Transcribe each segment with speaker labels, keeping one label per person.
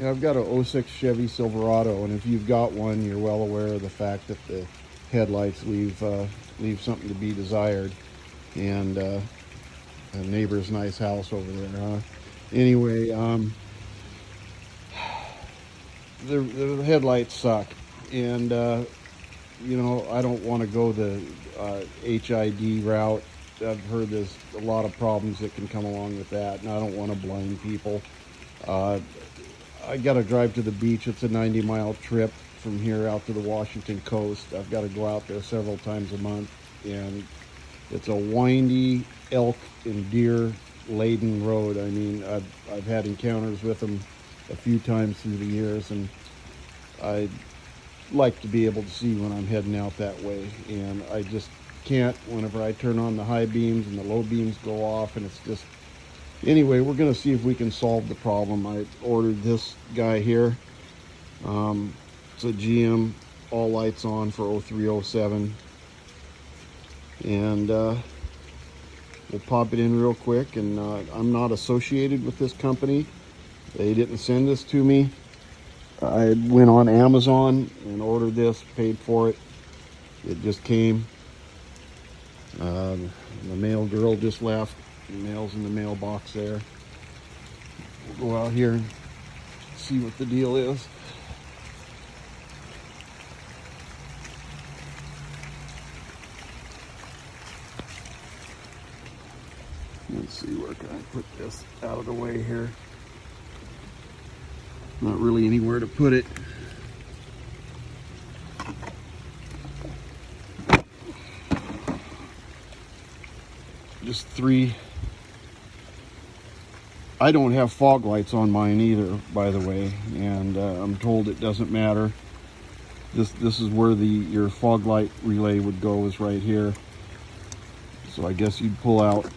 Speaker 1: Yeah, I've got a '06 Chevy Silverado, and if you've got one, you're well aware of the fact that the headlights leave something to be desired. And a neighbor's nice house over there, huh? Anyway, the headlights suck, and you know, I don't want to go the HID route. I've heard there's a lot of problems that can come along with that, and I don't want to blind people. I got to drive to the beach. It's a 90-mile trip from here out to the Washington coast. I've got to go out there several times a month, and it's a windy elk and deer laden road. I mean, I've had encounters with them a few times through the years, and I like to be able to see when I'm heading out that way, and I just can't whenever I turn on the high beams and the low beams go off, and it's just, anyway, we're going to see if we can solve the problem. I ordered this guy here. It's a GM all lights on for 0307, and we'll pop it in real quick. And I'm not associated with this company. They didn't send this to me. I went on Amazon and ordered this, paid for it. It just came. The mail girl just left. The mail's in the mailbox there. We'll go out here and see what the deal is. Let's see, where can I put this out of the way here? Not really anywhere to put it. Just three. I don't have fog lights on mine either, by the way, and I'm told it doesn't matter. This is where your fog light relay would go, is right here. So I guess you'd pull out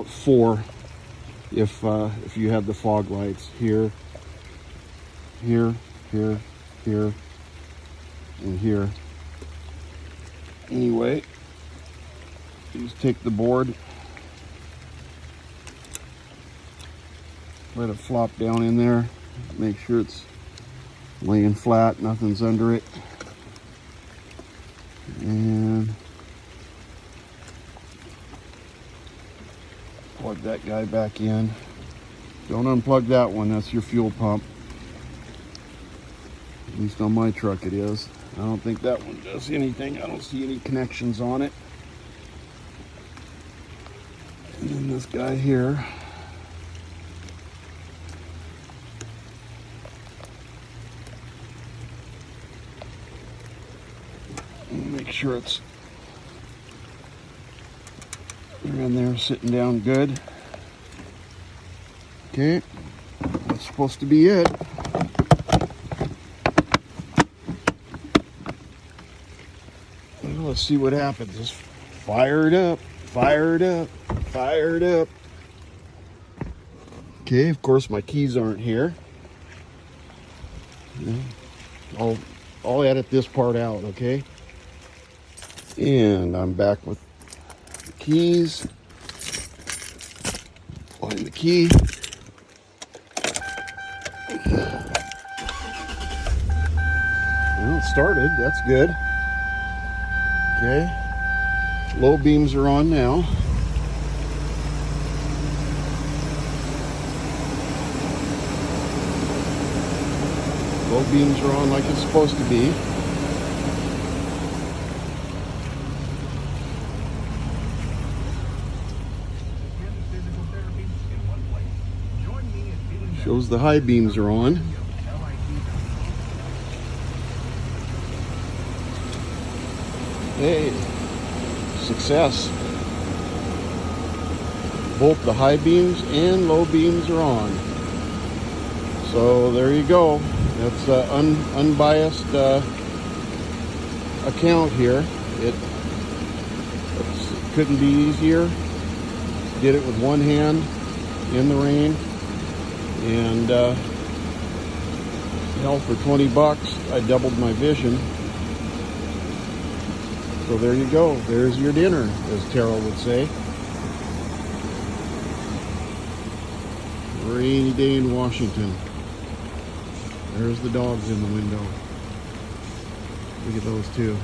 Speaker 1: four if you had the fog lights here, here, here, here, and here. Anyway, just take the board, let it flop down in there, make sure it's laying flat, nothing's under it, and plug that guy back in. Don't unplug that one, that's your fuel pump. At least on my truck it is. I don't think that one does anything. I don't see any connections on it. And then this guy here. Make sure it's in there, sitting down good. Okay, that's supposed to be it. Let's see what happens. Just fire it up, fire it up, fire it up. Okay, of course my keys aren't here. I'll edit this part out, okay? And I'm back with the keys. Find the key. Well, it started, that's good. Okay, low beams are on now. Low beams are on like it's supposed to be. Shows the high beams are on. Hey, success. Both the high beams and low beams are on. So there you go. That's an unbiased account here. It couldn't be easier. Did it with one hand in the rain, and hell, for 20 bucks, I doubled my vision. So there you go. There's your dinner, as Terrell would say. Rainy day in Washington. There's the dogs in the window. Look at those two.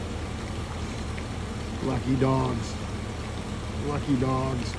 Speaker 1: Lucky dogs. Lucky dogs.